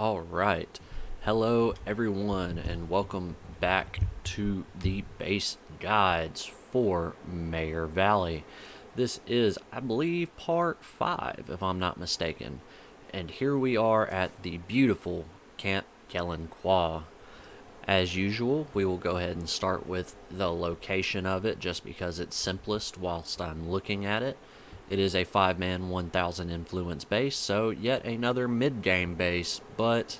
All right. Hello, everyone, and welcome back to the base guides for Mayor Valley. This is, I believe, part 5, if I'm not mistaken. And here we are at the beautiful Camp Kelenqua. As usual, we will go ahead and start with the location of it just because it's simplest whilst I'm looking at it. It is a 5-man 1000 influence base, so yet another mid-game base, but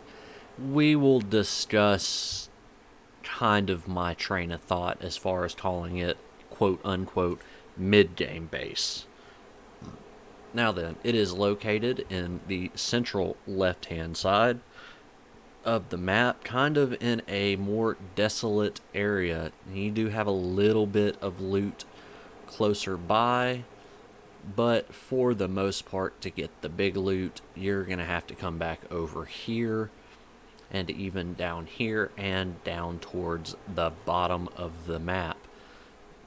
we will discuss kind of my train of thought as far as calling it quote unquote mid-game base. Now then, it is located in the central left-hand side of the map, kind of in a more desolate area. You do have a little bit of loot closer by, but for the most part, to get the big loot, you're going to have to come back over here and even down here and down towards the bottom of the map.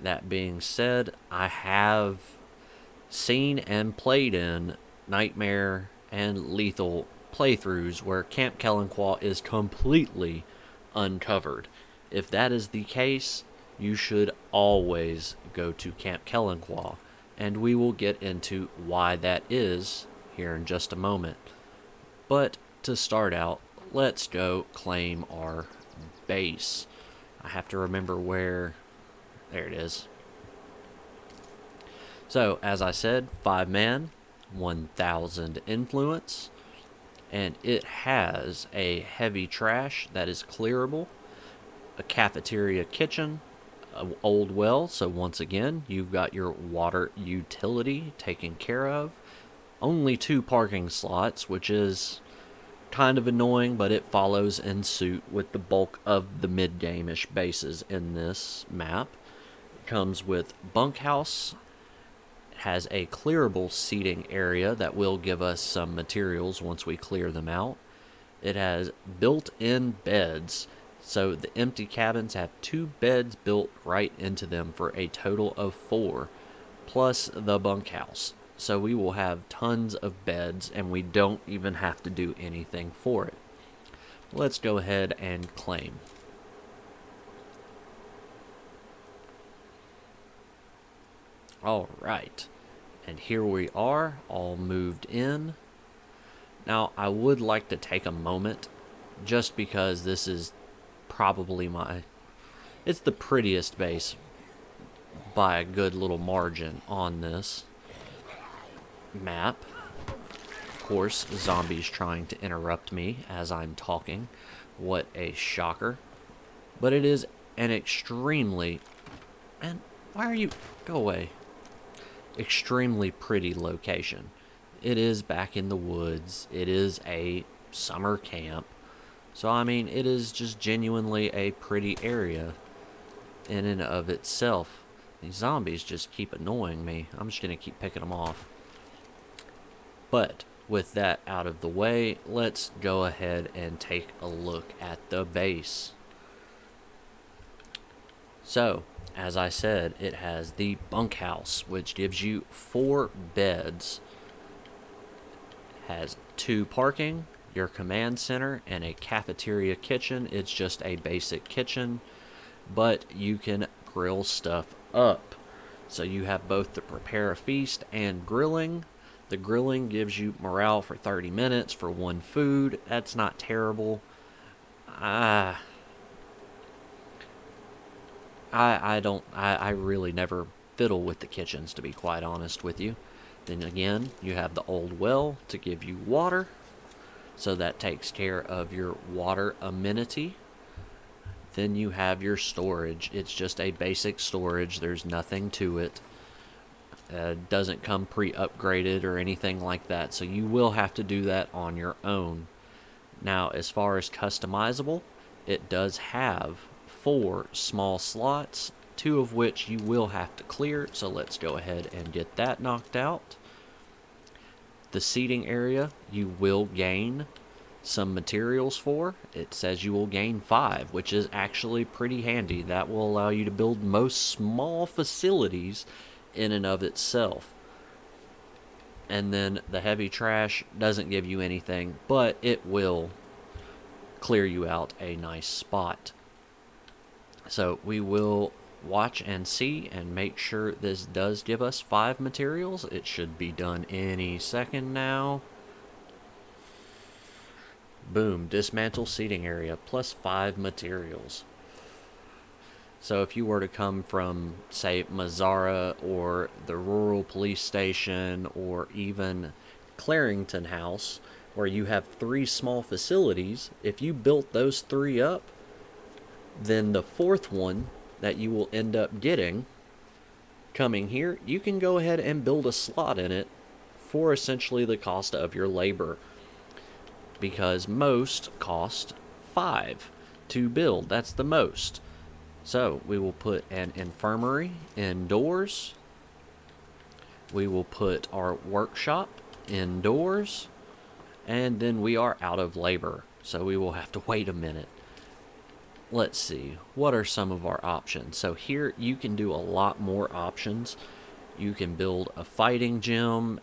That being said, I have seen and played in Nightmare and Lethal playthroughs where Camp Kelenqua is completely uncovered. If that is the case, you should always go to Camp Kelenqua, and we will get into why that is here in just a moment. But to start out, let's go claim our base. I have to remember where... There it is. So, as I said, 5-man, 1000 influence, and it has a heavy trash that is clearable, a cafeteria kitchen, an old well, so once again, you've got your water utility taken care of, only 2 parking slots, which is kind of annoying, but it follows in suit with the bulk of the mid-game-ish bases in this map. It comes with bunkhouse. It has a clearable seating area that will give us some materials once we clear them out. It has built-in beds, so the empty cabins have 2 beds built right into them for a total of 4, plus the bunkhouse. So we will have tons of beds, and we don't even have to do anything for it. Let's go ahead and claim. All right, and here we are, all moved in. Now, I would like to take a moment, just because this is probably it's the prettiest base by a good little margin on this map. Of course, zombies trying to interrupt me as I'm talking. What a shocker. But it is an extremely... Man, why are you... Go away. Extremely pretty location. It is back in the woods. It is a summer camp. So, I mean, it is just genuinely a pretty area in and of itself. These zombies just keep annoying me. I'm just going to keep picking them off. But with that out of the way, let's go ahead and take a look at the base. So, as I said, it has the bunkhouse, which gives you 4 beds. Has 2 parking, your command center, and a cafeteria kitchen. It's just a basic kitchen, but you can grill stuff up. So you have both the prepare a feast and grilling. The grilling gives you morale for 30 minutes for 1 food. That's not terrible. I really never fiddle with the kitchens, to be quite honest with you. Then again, you have the old well to give you water, so that takes care of your water amenity. Then you have your storage. It's just a basic storage. There's nothing to it. Doesn't come pre-upgraded or anything like that, so you will have to do that on your own. Now, as far as customizable, it does have 4 small slots, 2 of which you will have to clear, so let's go ahead and get that knocked out. The seating area, you will gain some materials for. It says you will gain 5, which is actually pretty handy. That will allow you to build most small facilities in and of itself. And then the heavy trash doesn't give you anything, but it will clear you out a nice spot. So we will watch and see and make sure this does give us 5 materials. It should be done any second now. Boom, dismantle seating area plus 5 materials. So if you were to come from, say, Mazzara or the rural police station or even Clarington House, where you have 3 small facilities, if you built those 3 up, then the 4th one that you will end up getting coming here, you can go ahead and build a slot in it for essentially the cost of your labor, because most cost 5 to build. That's the most. So we will put an infirmary indoors. We will put our workshop indoors, and then we are out of labor, so we will have to wait a minute. Let's see, what are some of our options? So here you can do a lot more options. You can build a fighting gym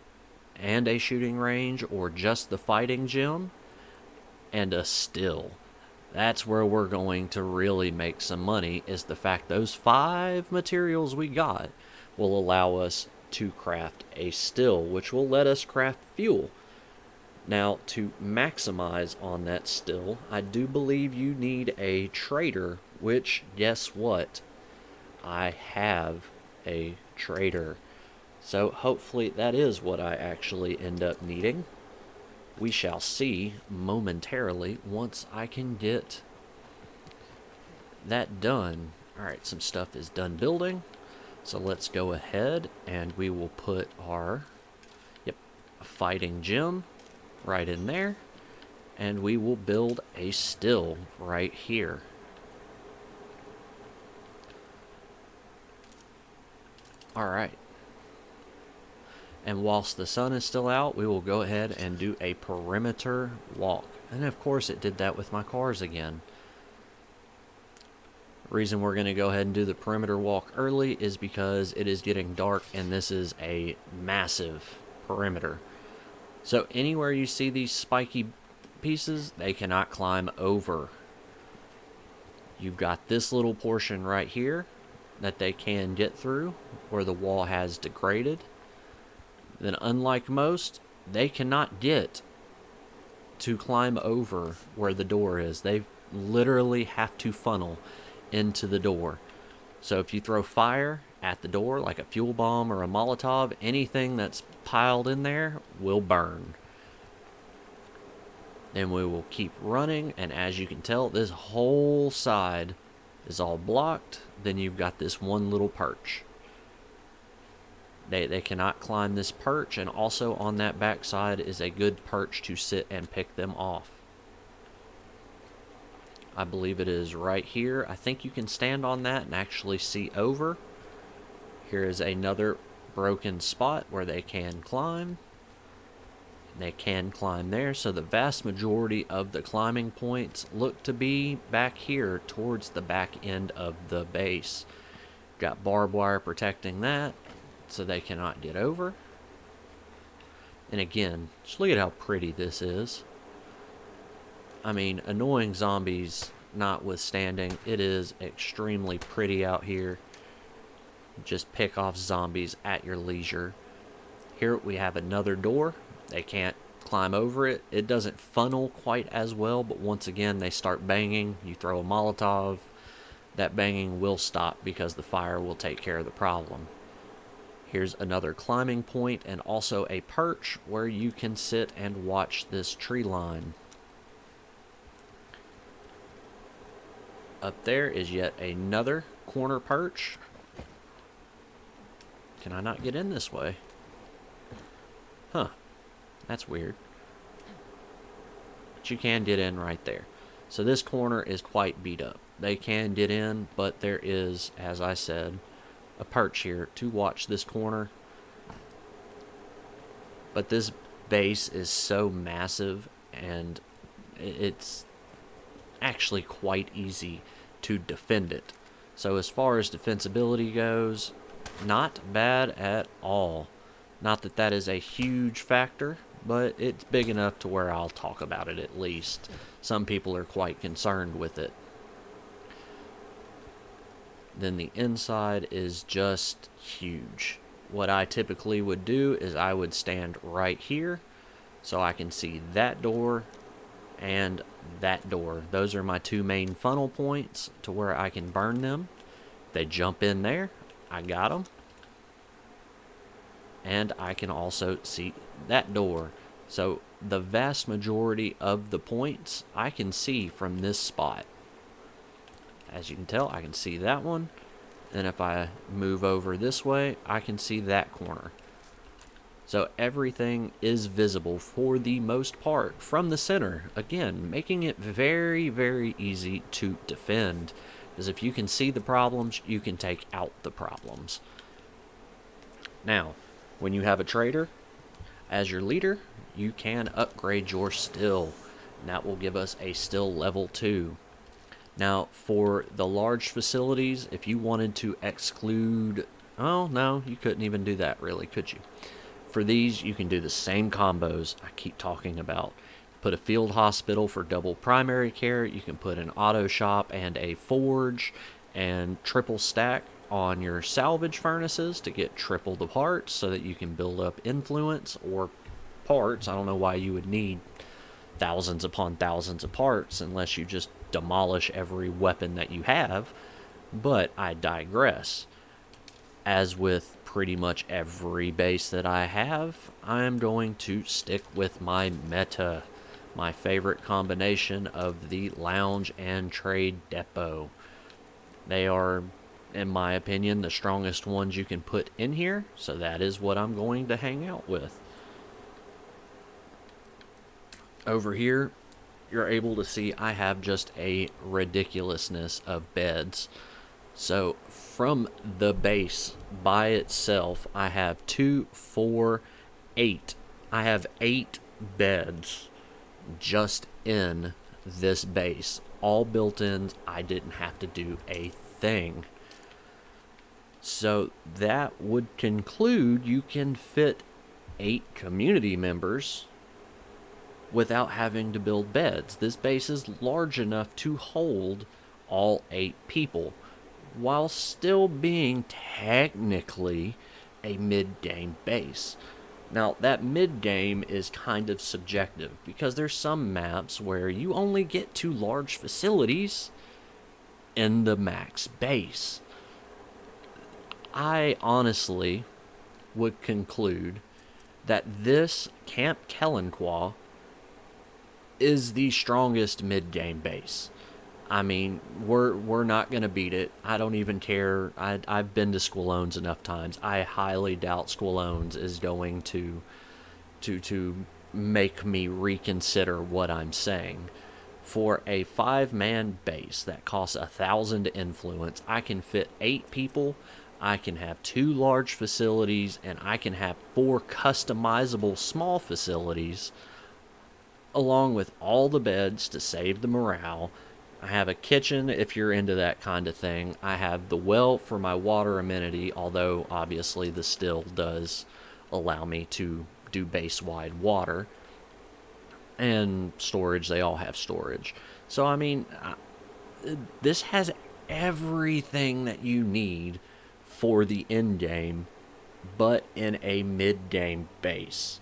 and a shooting range, or just the fighting gym and a still. That's where we're going to really make some money, is the fact those 5 materials we got will allow us to craft a still, which will let us craft fuel. Now, to maximize on that still, I do believe you need a trader, which, guess what? I have a trader. So hopefully that is what I actually end up needing. We shall see momentarily once I can get that done. Alright, some stuff is done building. So let's go ahead and we will put our fighting gym right in there. And we will build a still right here. Alright. And whilst the sun is still out, we will go ahead and do a perimeter walk. And of course it did that with my cars again. The reason we're going to go ahead and do the perimeter walk early is because it is getting dark and this is a massive perimeter. So anywhere you see these spiky pieces, they cannot climb over. You've got this little portion right here that they can get through where the wall has degraded. Then unlike most, they cannot get to climb over where the door is. They literally have to funnel into the door. So if you throw fire at the door, like a fuel bomb or a Molotov, anything that's piled in there will burn. Then we will keep running, and as you can tell, this whole side is all blocked. Then you've got this one little perch. They cannot climb this perch, and also on that back side is a good perch to sit and pick them off. I believe it is right here. I think you can stand on that and actually see over. Here is another broken spot where they can climb. They can climb there, so the vast majority of the climbing points look to be back here towards the back end of the base. Got barbed wire protecting that, so they cannot get over. And again, just look at how pretty this is. I mean, annoying zombies notwithstanding, it is extremely pretty out here. Just pick off zombies at your leisure. Here we have another door. They can't climb over it. It doesn't funnel quite as well, but once again, they start banging. You throw a Molotov, that banging will stop because the fire will take care of the problem. Here's another climbing point and also a perch where you can sit and watch this tree line. Up there is yet another corner perch. Can I not get in this way? Huh. That's weird. But you can get in right there. So this corner is quite beat up. They can get in, but there is, as I said, a perch here to watch this corner. But this base is so massive, and it's actually quite easy to defend it. So as far as defensibility goes, not bad at all. Not that that is a huge factor, but it's big enough to where I'll talk about it at least. Some people are quite concerned with it. Then the inside is just huge. What I typically would do is I would stand right here so I can see that door and that door. Those are my two main funnel points to where I can burn them. They jump in there. I got them. And I can also see that door. So the vast majority of the points I can see from this spot. As you can tell, I can see that one. And if I move over this way, I can see that corner. So everything is visible for the most part from the center. Again, making it very, very easy to defend. Because if you can see the problems, you can take out the problems. Now, when you have a trader as your leader, you can upgrade your still. And that will give us a still level 2. Now, for the large facilities, if you wanted to exclude... Oh, no, you couldn't even do that, really, could you? For these, you can do the same combos I keep talking about. Put a field hospital for double primary care. You can put an auto shop and a forge and triple stack on your salvage furnaces to get triple the parts so that you can build up influence or parts. I don't know why you would need thousands upon thousands of parts unless you just demolish every weapon that you have, but I digress. As with pretty much every base that I have, I'm going to stick with my meta, my favorite combination of the lounge and trade depot. They are, in my opinion, the strongest ones you can put in here, so that is what I'm going to hang out with. Over here, you're able to see I have just a ridiculousness of beds. So from the base by itself, I have 2, 4, 8. I have 8 beds just in this base. All built-ins. I didn't have to do a thing. So that would conclude you can fit 8 community members without having to build beds. This base is large enough to hold all 8 people, while still being technically a mid-game base. Now, that mid-game is kind of subjective, because there's some maps where you only get 2 large facilities in the max base. I honestly would conclude that this Camp Kelenqua is the strongest mid-game base. I mean, we're not going to beat it. I don't even care. I've been to Squalones enough times. I highly doubt Squalones is going to make me reconsider what I'm saying. For a 5-man base that costs 1,000 influence, I can fit 8 people. I can have 2 large facilities, and I can have 4 customizable small facilities, along with all the beds to save the morale. I have a kitchen if you're into that kind of thing. I have the well for my water amenity, although obviously the still does allow me to do base-wide water. And storage, they all have storage. So, I mean, this has everything that you need for the end game, but in a mid-game base.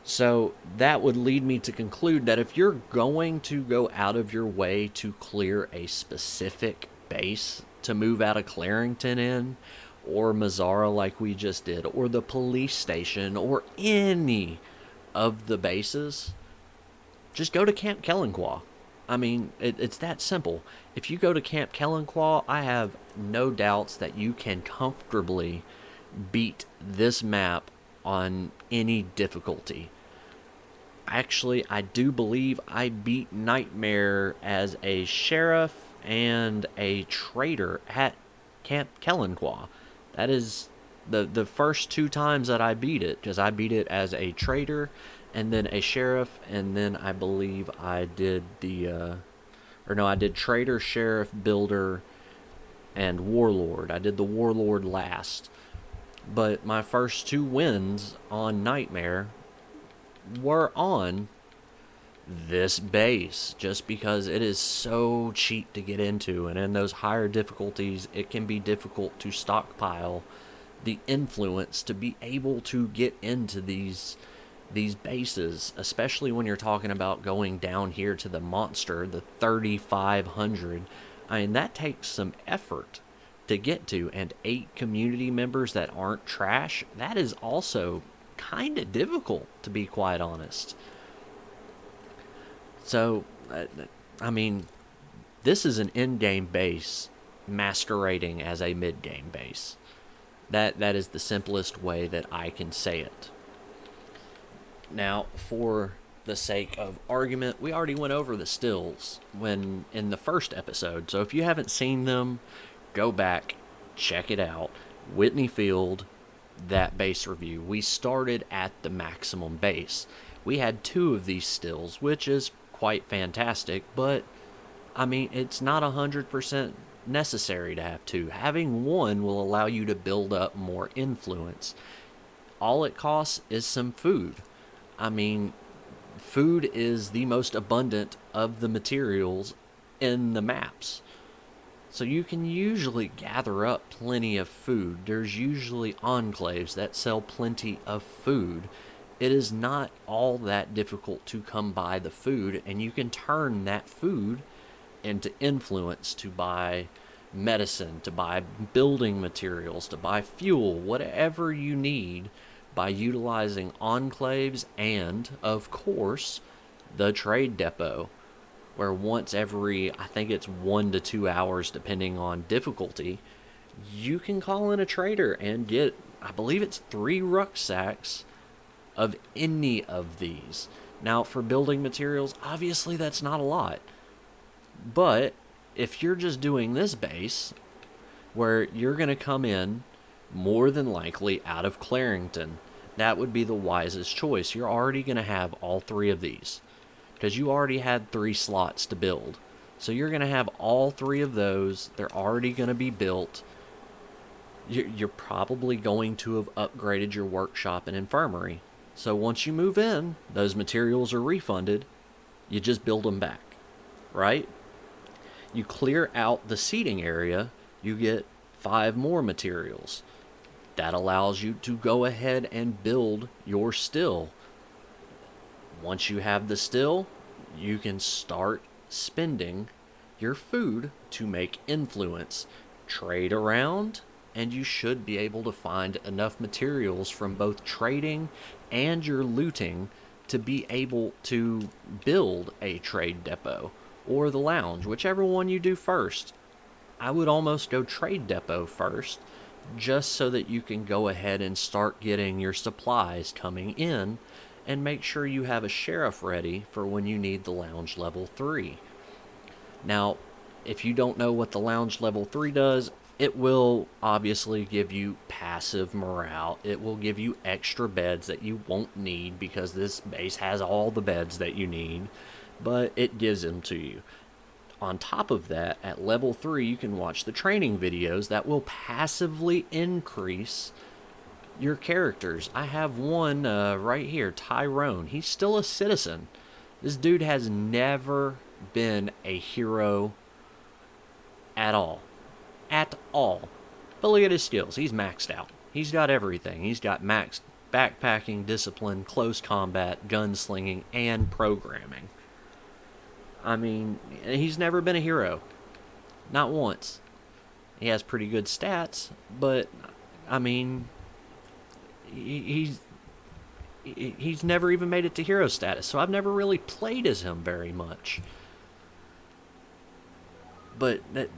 So that would lead me to conclude that if you're going to go out of your way to clear a specific base to move out of Clarington in, or Mazzara like we just did, or the police station, or any of the bases, just go to Camp Kelenqua. I mean, it's that simple. If you go to Camp Kelenqua, I have no doubts that you can comfortably beat this map on any difficulty. Actually, I do believe I beat Nightmare as a sheriff and a trader at Camp Kelenqua. That is the first 2 times that I beat it, because I beat it as a trader and then a sheriff, and then I believe I did I did trader, sheriff, builder, and warlord. I did the warlord last. But my first 2 wins on Nightmare were on this base just because it is so cheap to get into, and in those higher difficulties it can be difficult to stockpile the influence to be able to get into these bases, especially when you're talking about going down here to the monster, the 3500. I mean, that takes some effort to get to, and 8 community members that aren't trash, that is also kind of difficult, to be quite honest. So, I mean, this is an in-game base masquerading as a mid-game base. That is the simplest way that I can say it. Now, for the sake of argument, we already went over the stills when in the first episode. So if you haven't seen them, go back, check it out. Whitney Field, that base review. We started at the maximum base. We had 2 of these stills, which is quite fantastic, but I mean, it's not 100% necessary to have 2. Having 1 will allow you to build up more influence. All it costs is some food. I mean, food is the most abundant of the materials in the maps. So you can usually gather up plenty of food. There's usually enclaves that sell plenty of food. It is not all that difficult to come by the food, and you can turn that food into influence to buy medicine, to buy building materials, to buy fuel, whatever you need, by utilizing enclaves and, of course, the trade depot, where once every, I think it's 1 to 2 hours, depending on difficulty, you can call in a trader and get, I believe it's 3 rucksacks of any of these. Now, for building materials, obviously that's not a lot. But if you're just doing this base, where you're going to come in more than likely out of Clarington, that would be the wisest choice. You're already going to have all 3 of these, because you already had 3 slots to build. So you're going to have all 3 of those. They're already going to be built. You're probably going to have upgraded your workshop and infirmary. So once you move in, those materials are refunded. You just build them back, right? You clear out the seating area, you get 5 more materials. That allows you to go ahead and build your still. Once you have the still, you can start spending your food to make influence. Trade around, and you should be able to find enough materials from both trading and your looting to be able to build a trade depot or the lounge, whichever one you do first. I would almost go trade depot first, just so that you can go ahead and start getting your supplies coming in, and make sure you have a sheriff ready for when you need the lounge level 3. Now, if you don't know what the lounge level 3 does, it will obviously give you passive morale. It will give you extra beds that you won't need, because this base has all the beds that you need, but it gives them to you. On top of that, at level 3, you can watch the training videos that will passively increase your characters. I have one right here, Tyrone. He's still a citizen. This dude has never been a hero at all. At all. But look at his skills. He's maxed out. He's got everything. He's got maxed backpacking, discipline, close combat, gunslinging, and programming. I mean, he's never been a hero. Not once. He has pretty good stats, but, I mean, he's never even made it to hero status, so I've never really played as him very much. But that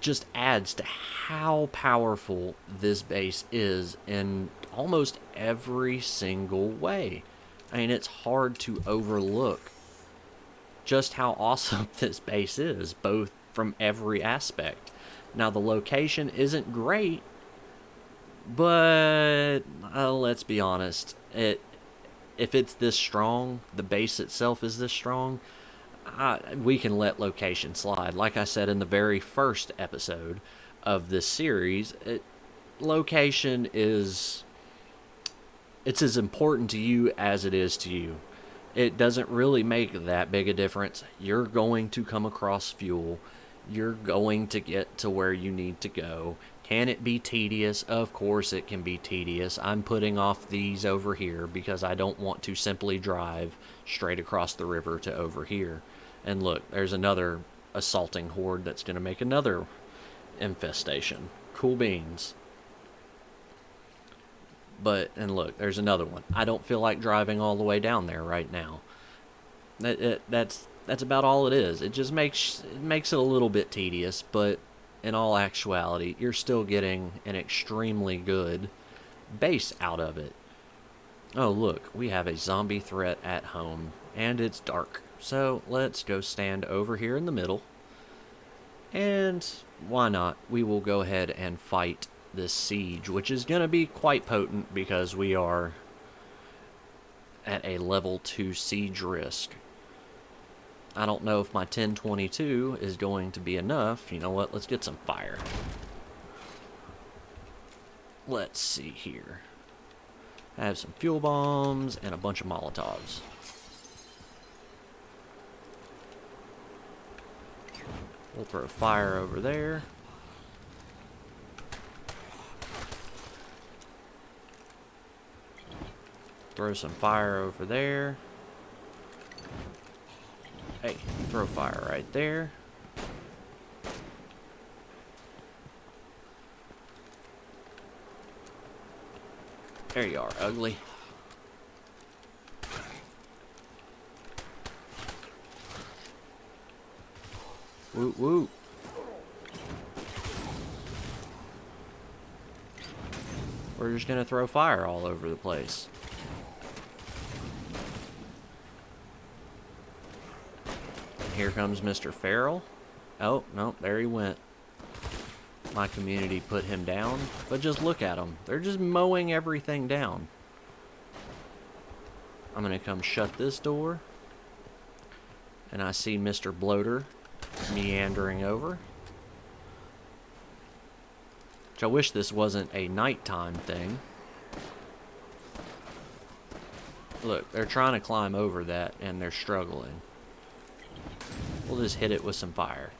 just adds to how powerful this base is in almost every single way. I mean, it's hard to overlook just how awesome this base is, both from every aspect. Now, the location isn't great, but let's be honest, if it's this strong, the base itself is this strong, we can let location slide. Like I said in the very first episode of this series, location is, it's as important to you as it is to you. It doesn't really make that big a difference. You're going to come across fuel. You're going to get to where you need to go. Can it be tedious? Of course it can be tedious. I'm putting off these over here because I don't want to simply drive straight across the river to over here. And look, there's another assaulting horde that's going to make another infestation. Cool beans. And look, there's another one. I don't feel like driving all the way down there right now. That's about all it is. It just makes it a little bit tedious, but in all actuality, you're still getting an extremely good base out of it. Oh, look, we have a zombie threat at home, and it's dark. So let's go stand over here in the middle. And why not? We will go ahead and fight this siege, which is going to be quite potent because we are at a level 2 siege risk. I don't know if my 1022 is going to be enough. You know what? Let's get some fire. Let's see here. I have some fuel bombs and a bunch of Molotovs. We'll throw fire over there. Throw some fire over there. Hey, throw fire right there. There you are, ugly. Woot woot. We're just gonna throw fire all over the place. Here comes Mr. Farrell. Oh, no, there he went. My community put him down, but just look at them. They're just mowing everything down. I'm gonna come shut this door. And I see Mr. Bloater meandering over. Which I wish this wasn't a nighttime thing. Look, they're trying to climb over that and they're struggling. We'll just hit it with some fire.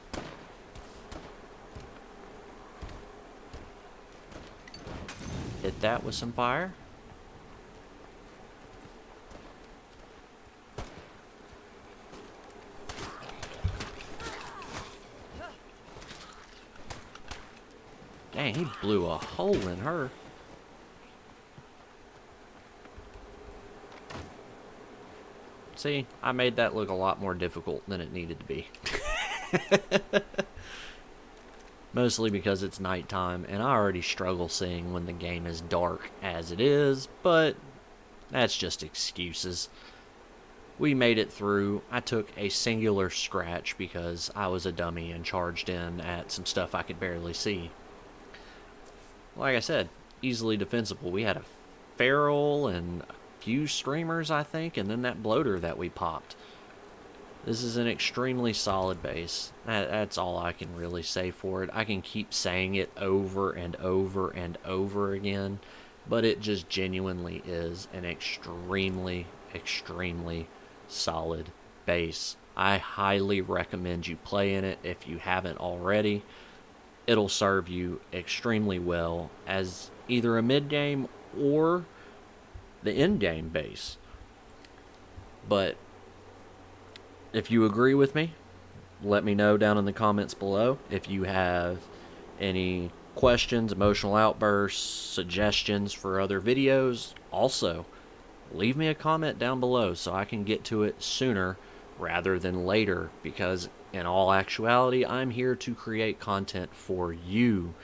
Hit that with some fire. Dang, he blew a hole in her. See, I made that look a lot more difficult than it needed to be. Mostly because it's nighttime, and I already struggle seeing when the game is dark as it is, but that's just excuses. We made it through. I took a singular scratch because I was a dummy and charged in at some stuff I could barely see. Like I said, easily defensible. We had a feral and a few streamers, I think, and then that bloater that we popped. This is an extremely solid base. That's all I can really say for it. I can keep saying it over and over and over again, but it just genuinely is an extremely, extremely solid base. I highly recommend you play in it if you haven't already. It'll serve you extremely well as either a mid-game or the end-game base. But if you agree with me, let me know down in the comments below. If you have any questions, emotional outbursts, suggestions for other videos, also leave me a comment down below so I can get to it sooner rather than later, because in all actuality, I'm here to create content for you.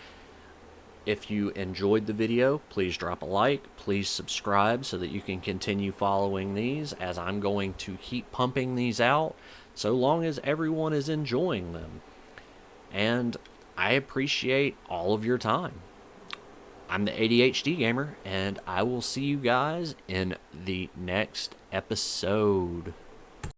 If you enjoyed the video, please drop a like, please subscribe so that you can continue following these, as I'm going to keep pumping these out so long as everyone is enjoying them. And I appreciate all of your time. I'm the ADHD Gamer, and I will see you guys in the next episode.